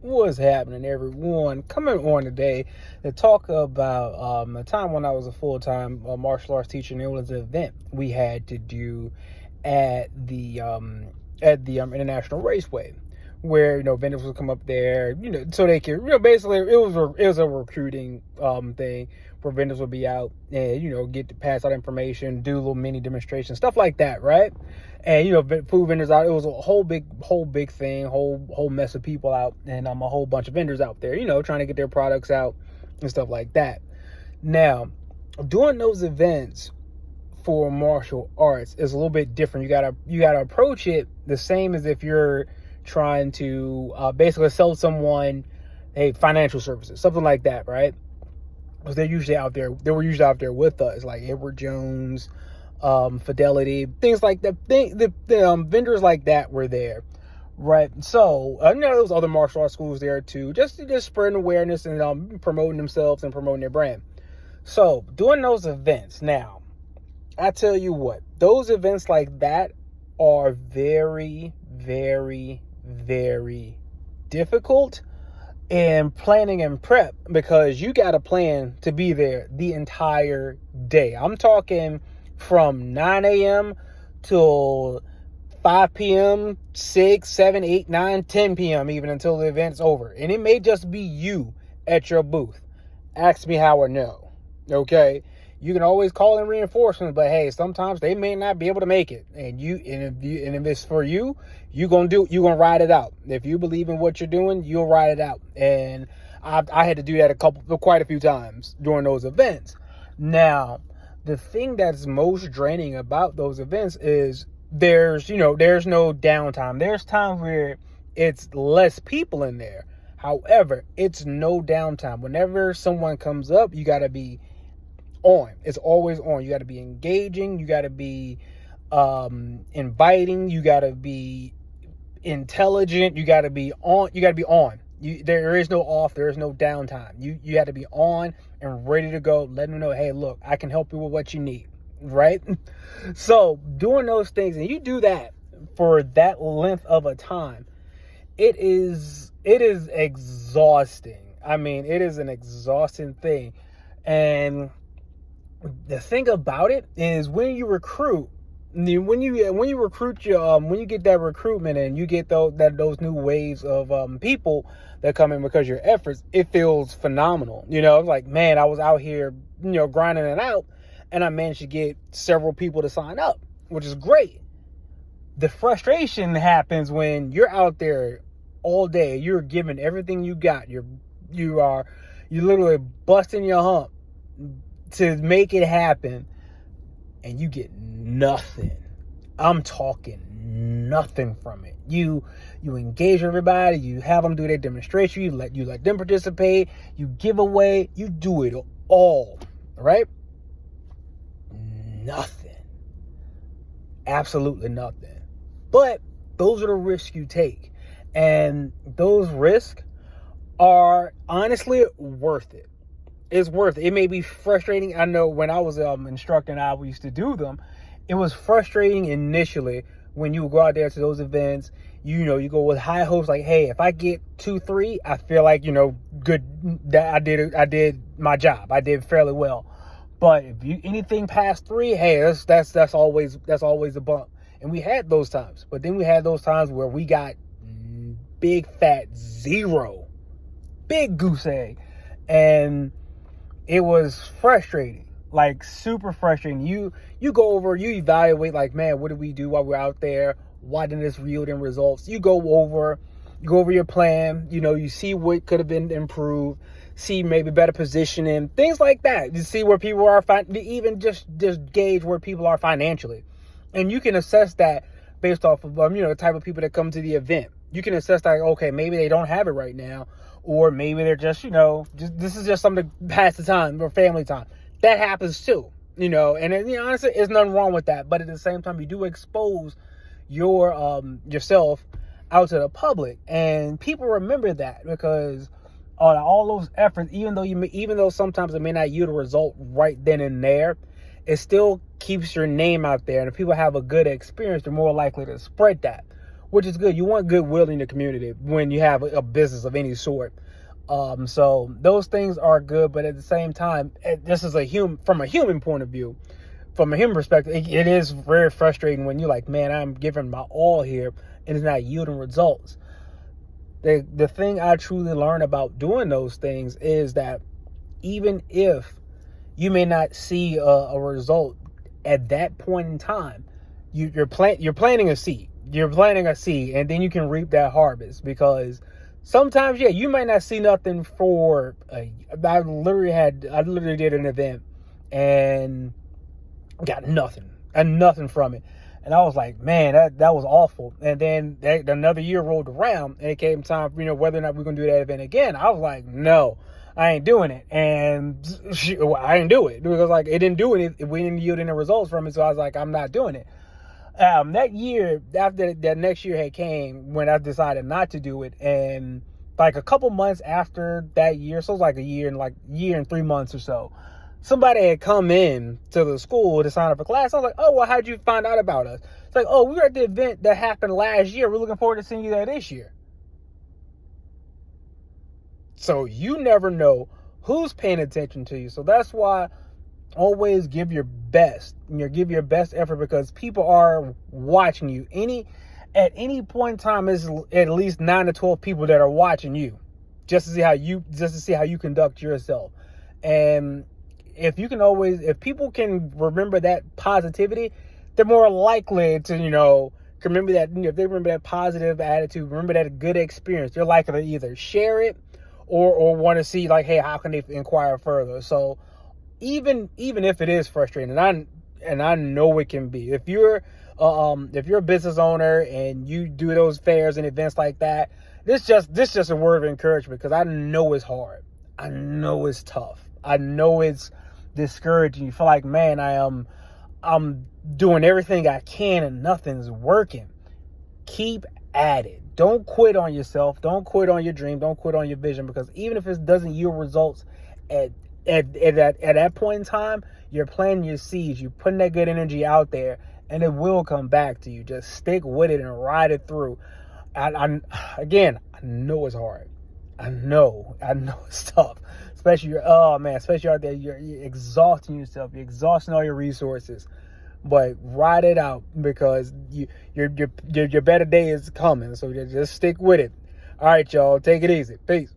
What's happening, everyone? Coming on today to talk about a time when I was a full-time martial arts teacher, and it was an event we had to do at the International Raceway, where vendors would come up there, so they could, basically it was a recruiting thing where vendors would be out and get to pass out information, do little mini demonstrations, stuff like that, right? And food vendors out. It was a whole big thing, whole mess of people out, and a whole bunch of vendors out there, trying to get their products out and stuff like that. Now, doing those events for martial arts is a little bit different. You gotta approach it the same as if you're trying to basically sell someone financial services, something like that, right? Because they're usually out there. They were usually out there with us, like Edward Jones, Fidelity, things like that. The vendors like that were there, right? So there was other martial arts schools there too, just spreading awareness and promoting themselves and promoting their brand. So doing those events now, I tell you what, those events like that are very, very, very difficult in planning and prep, because you got to plan to be there the entire day. I'm talking from 9 a.m. till 5 p.m., 6, 7, 8, 9, 10 p.m. even, until the event's over. And it may just be you at your booth. Ask me how I know. Okay? You can always call in reinforcements, but hey, sometimes they may not be able to make it. And if it's for you, you're gonna ride it out. If you believe in what you're doing, you'll ride it out. And I had to do that quite a few times during those events. Now, the thing that's most draining about those events is there's no downtime. There's times where it's less people in there. However, it's no downtime. Whenever someone comes up, you got to be on. It's always on. You got to be engaging. You got to be inviting. You got to be intelligent. You got to be on. You got to be on. There is no off. There is no downtime. You got to be on and ready to go. Let them know, hey, look, I can help you with what you need, right? So doing those things, and you do that for that length of a time, it is exhausting. I mean, it is an exhausting thing. And the thing about it is, when you recruit, when you recruit when you get that recruitment and you get those new waves of people that come in because of your efforts, it feels phenomenal. It's like, man, I was out here grinding it out, and I managed to get several people to sign up, which is great. The frustration happens when you're out there all day, you're giving everything you got, you're literally busting your hump to make it happen, and you get nothing. I'm talking nothing from it. You engage everybody, you have them do their demonstration, you let them participate, you give away, you do it all, right? Nothing. Absolutely nothing. But those are the risks you take. And those risks are honestly worth it. It's worth it. It may be frustrating. I know when I was instructing, I used to do them. It was frustrating initially when you would go out there to those events. You go with high hopes, like, hey, if I get 2, 3, I feel like good. That I did my job. I did fairly well. But if anything past 3, hey, that's always a bump. And we had those times. But then we had those times where we got big fat 0, big goose egg, and it was frustrating, like super frustrating. You go over, you evaluate, like, man, what did we do while we're out there? Why didn't this yield in results? You go over your plan. You see what could have been improved, see maybe better positioning, things like that. You see where people are, even just gauge where people are financially, and you can assess that based off of the type of people that come to the event. You can assess that, okay, maybe they don't have it right now, or maybe they're just, this is just something to pass the time or family time. That happens too, and honestly, there's nothing wrong with that. But at the same time, you do expose yourself out to the public, and people remember that, because all those efforts, even though sometimes it may not yield a result right then and there, it still keeps your name out there. And if people have a good experience, they're more likely to spread that. which is good. You want goodwill in the community when you have a business of any sort. So those things are good, but at the same time, this is from a human point of view, from a human perspective, it is very frustrating when you're like, man, I'm giving my all here and it's not yielding results. The thing I truly learned about doing those things is that even if you may not see a result at that point in time, you're planting a seed. You're planting a seed, and then you can reap that harvest. Because sometimes, yeah, you might not see nothing for. I literally did an event and got nothing from it. And I was like, man, that was awful. And then another year rolled around, and it came time, whether or not we're going to do that event again. I was like, no, I ain't doing it. And I didn't do it because, like, it didn't do it. We didn't yield any results from it. So I was like, I'm not doing it. That year, after that next year had came, when I decided not to do it, and like a couple months after that year, so it was like a year and 3 months or so, somebody had come in to the school to sign up for class. I was like, oh, well, how'd you find out about us? It's like, oh, we were at the event that happened last year. We're looking forward to seeing you there this year. So you never know who's paying attention to you. So that's why always give your best. Give your best effort, because people are watching you. At any point in time, is at least 9 to 12 people that are watching you, just to see how you conduct yourself. And if people can remember that positivity, they're more likely to, remember that. If they remember that positive attitude, remember that good experience, they're likely to either share it or want to see, like, hey, how can they inquire further? So even if it is frustrating, and I know it can be, if you're a business owner and you do those fairs and events like that, this just a word of encouragement, because I know it's hard. I know it's tough. I know it's discouraging. You feel like, man, I'm doing everything I can and nothing's working. Keep at it. Don't quit on yourself. Don't quit on your dream. Don't quit on your vision, because even if it doesn't yield results at that point in time, you're planting your seeds. You're putting that good energy out there, and it will come back to you. Just stick with it and ride it through. I know it's hard. I know it's tough. Especially out there, you're exhausting yourself. You're exhausting all your resources. But ride it out, because your better day is coming. So just stick with it. All right, y'all. Take it easy. Peace.